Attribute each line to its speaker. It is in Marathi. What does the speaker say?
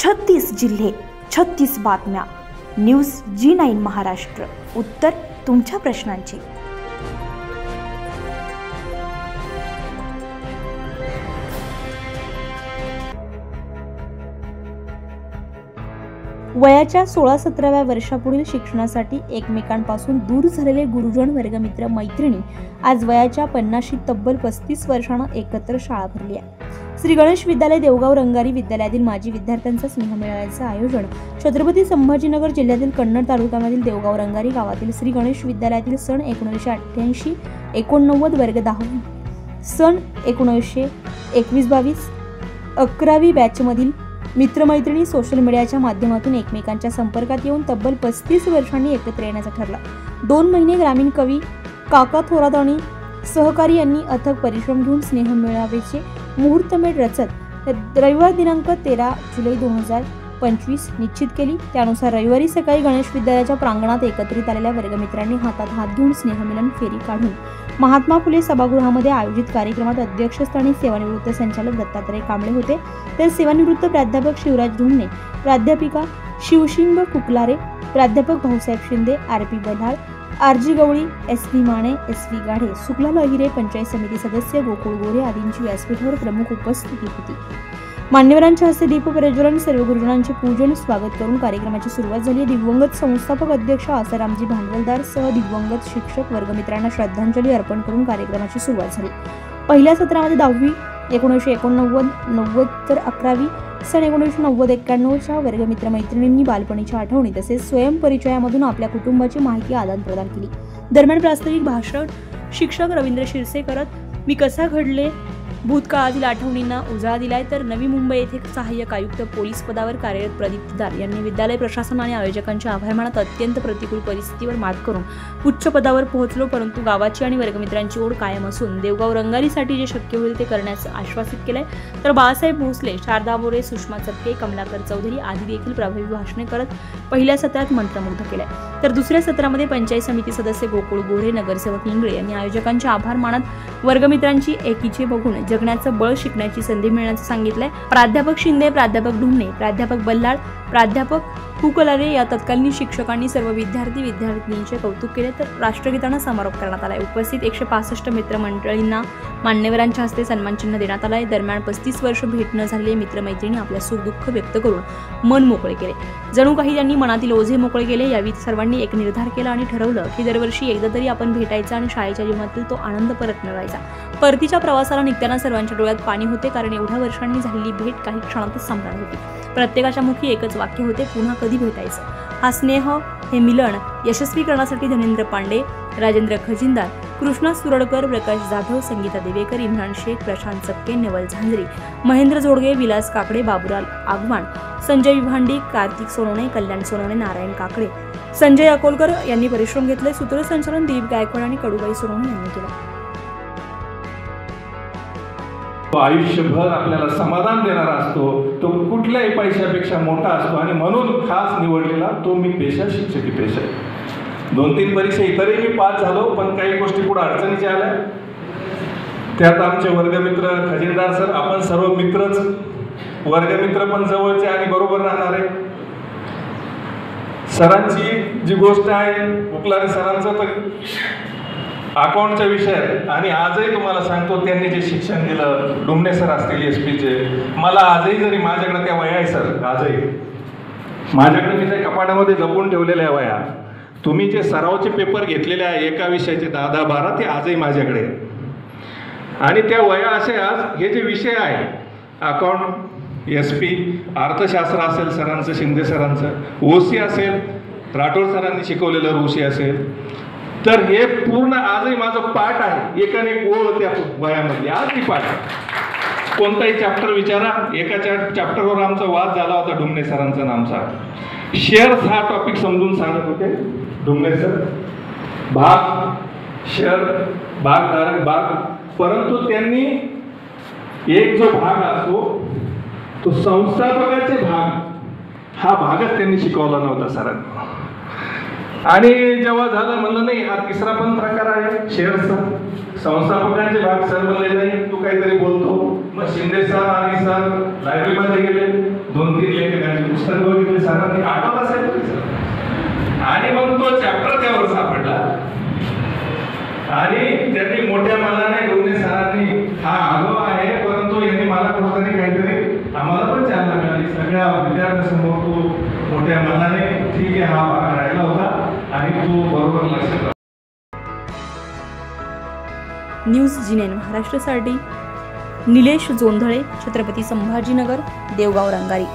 Speaker 1: 36 जिल्हे, 36 बातम्या. News G9 Maharashtra. उत्तर तुमच्या प्रश्नांचे. वयाच्या 16-17व्या वर्षापुढील शिक्षणासाठी एकमेकांपासून दूर झालेले गुरुजन, वर्गमित्र, मैत्रिणी आज वयाच्या 50शी तब्बल 35 वर्षांना एकत्र शाळा भरली आहे. श्री गणेश विद्यालय देवगाव रंगारी विद्यालयातील माजी विद्यार्थ्यांचा स्नेहमेळाव्याचे आयोजन छत्रपती संभाजीनगर जिल्ह्यातील कन्नड तालुक्यामधील देवगाव रंगारी गावातील श्री गणेश विद्यालयातील सन 1988-89 वर्ग 10वी, सन 1921-22 11वी बॅचमधील मित्रमैत्रिणी सोशल मीडियाच्या माध्यमातून एकमेकांच्या संपर्कात येऊन तब्बल 35 वर्षांनी एकत्र येण्याचा ठरला. 2 महिने ग्रामीण कवी काका थोरात आणि सहकारी यांनी अथक परिश्रम घेऊन स्नेहमेळाव्याचे मुहूर्तमेढ रचत रविवार दिनांक 13 जुलै 2025 निश्चित केली. त्यानुसार रविवारी सकाळी गणेश विद्यालयाच्या प्रांगणात एकत्रित आलेल्या वर्गमित्रांनी हातात हात घेऊन स्नेहमिलन फेरी काढून महात्मा फुले सभागृहामध्ये आयोजित कार्यक्रमात अध्यक्षस्थानी सेवानिवृत्त संचालक दत्तात्रय कांबळे होते, तर सेवानिवृत्त प्राध्यापक शिवराज ढुमणे, प्राध्यापिका शिवशिंग कुकलारे, प्राध्यापक भाऊसाहेब शिंदे, RP बल्हाळ, RG गवळी, SV माने, SV गाढे, सुकला लहिरे, पंचायत समिती सदस्य गोकुळ गोरे आदींची व्यासपीठावर प्रमुख उपस्थिती होती. मान्यवरांच्या हस्ते दीप प्रज्वलन, सर्व गुरुजनांचे पूजन, स्वागत करून कार्यक्रमाची सुरुवात झाली. दिवंगत संस्थापक अध्यक्ष आसारामजी भांडवलदार सह दिवंगत शिक्षक वर्गमित्रांना श्रद्धांजली अर्पण करून कार्यक्रमाची सुरुवात झाली. पहिल्या सत्रामध्ये 10वी 1989-90 तर 11वी सन 1990-91च्या वर्गमित्र मैत्रिणींनी बालपणीच्या आठवणी तसेच स्वयंपरिचयामधून आपल्या कुटुंबाची माहिती आदान प्रदान केली. दरम्यान प्रास्ताविक भाषण शिक्षक रवींद्र शिरसे करत मी कसा घडले, भूतकाळातील आठवणींना उजाळा दिलाय, तर नवी मुंबई येथे सहाय्यक आयुक्त पोलीस पदावर कार्यरत प्रदीप दार यांनी विद्यालय प्रशासन आणि आयोजकांचे आभार मानत अत्यंत प्रतिकूल परिस्थितीवर मात करून उच्च पदावर पोहोचलो, परंतु गावाची आणि वर्गमित्रांची ओढ कायम असून देवगाव रंगारीसाठी जे शक्य होईल ते करण्याचं आश्वासित केलंय. तर बाळासाहेब भोसले, शारदा मोरे, सुषमा चपके, कमलाकर चौधरी आदी देखील प्रभावी भाषणे करत पहिल्या सत्रात मंत्रमुग्ध केलंय. तर दुसऱ्या सत्रामध्ये पंचायत समिती सदस्य गोकुळ गोरे, नगरसेवक इंगळे यांनी आयोजकांचे आभार मानत वर्गमित्रांची एकीचे बघून जगण्याचं बळ शिकण्याची संधी मिळण्याचं सांगितलंय. प्राध्यापक शिंदे, प्राध्यापक ढुमणे, प्राध्यापक बल्लाळ, प्राध्यापक कुकलारे या तत्कालीन शिक्षकांनी सर्व विद्यार्थींचे कौतुक केले. तर राष्ट्रगीतानं समारोप करण्यात आलाय. उपस्थित 165 मित्रमंडळींना मान्यवरांच्या हस्ते सन्मानचिन्ह देण्यात आलाय. दरम्यान 35 वर्ष भेट न झालेले मित्रमैत्रिणी आपल्या सुख-दुःख व्यक्त करून मन मोकळे केले. जणू काही त्यांनी मनातील ओझे मोकळे केले. यावेळी सर्वांनी एक निर्धार केला आणि ठरवलं की दरवर्षी एकदा तरी आपण भेटायचं आणि शाळेच्या जीवनातील तो आनंद परत मिळवायचा. परतीच्या प्रवासाला निघताना सर्वांच्या डोळ्यात पाणी होते, कारण एवढ्या वर्षांनी झालेली भेट काही क्षणातच संपणार होती. प्रत्येकाच्या मुखी एकच वाक्य होते, पुन्हा कधी भेटायचं. हा स्नेह, हे मिलन यशस्वी करण्यासाठी धनेंद्र पांडे, राजेंद्र खजिनदार, कृष्णा सुरडकर, प्रकाश जाधव, संगीता देवेकर, इम्रान शेख, प्रशांत चपके, नेवल झांजरी, महेंद्र जोडगे, विलास काकडे, बाबुराल आगवान, संजय विभांडी, कार्तिक सोनवणे, कल्याण सोनवणे, नारायण काकडे, संजय अकोलकर यांनी परिश्रम घेतले. सूत्रसंचालन दिलीप गायकवाड आणि कडूबाई सोनवणे यांनी केलं.
Speaker 2: आयुष्यभर आपल्याला समाधान देणारा असतो, तो कुठल्याही पैशापेक्षा मोठा असतो आणि म्हणून खास निवडलेला तो मी पेशा शिक्षकी पेशा. 2-3 परीक्षा इतरही मी पास झालो, पण काही गोष्टी पुढे अडचणीच्या आल्या. त्यात आमचे वर्गमित्र खजिनदार सर, आपण सर्व मित्रच, वर्गमित्र पण जवळचे आणि बरोबर राहणारे. सरांची जी गोष्ट आहे, कुकलारे सरांचं तर अकाउंटच्या विषयात, आणि आजही तुम्हाला सांगतो त्यांनी जे शिक्षण दिलं, डुमणे सर असतील SP चे, मला आजही जरी माझ्याकडे त्या वया आहे सर, आजही माझ्याकडे मी त्या कपाटामध्ये जपून ठेवलेल्या आहे वया. तुम्ही जे सरावचे पेपर घेतलेले आहे एका विषयाचे 10-12 ते आजही माझ्याकडे, आणि त्या वया असे आज हे जे विषय आहे अकाउंट, SP, अर्थशास्त्र असेल सरांचं, शिंदे सरांचं, OC असेल, राठोड सरांनी शिकवलेलं OC असेल, तर हे पूर्ण आजही माझं पाठ आहे. एकाने एक ओळ त्या वयामध्ये आजही पाठ आहे. कोणताही चॅप्टर विचारा, एका चॅप्टरवर आमचा वाद झाला होता डुमणे सरांचा नामचा. शेअर्स हा टॉपिक समजून सांगत होते डुमणे सर, भाग, शेअर, भागधारक, भाग, परंतु त्यांनी एक जो भाग असतो तो संस्थापकाचे भाग, हा भागच त्यांनी शिकवला नव्हता सरांनी. आणि जेव्हा झालं म्हणलं नाही हा तिसरा पण प्रकार आहे शेअर्सचा, संस्थापकांचे भाग सर म्हणले नाही तू काहीतरी बोलतो. मग शिंदे सर आणि सर लायब्ररीमध्ये गेले, 2-3 लेखकांचे पुस्तक बघितले सरांनी आठवत असेल आणि मग तो चॅप्टर त्यावर सापडला आणि त्यांनी मोठ्या मनाने डोंगरे सरांनी हा आग्रह आहे, परंतु यांनी मला कुठेतरी काहीतरी आम्हाला पण चालना मिळाली. सगळ्या विद्यार्थ्यांसमोर तू मोठ्या मनाने ठीक आहे हा भाग राहिला होता आणि तू बरोबर लक्षात.
Speaker 1: न्यूज GNN महाराष्ट्रासाठी निलेश जोंधळे, छत्रपती संभाजीनगर, देवगाव रंगारी.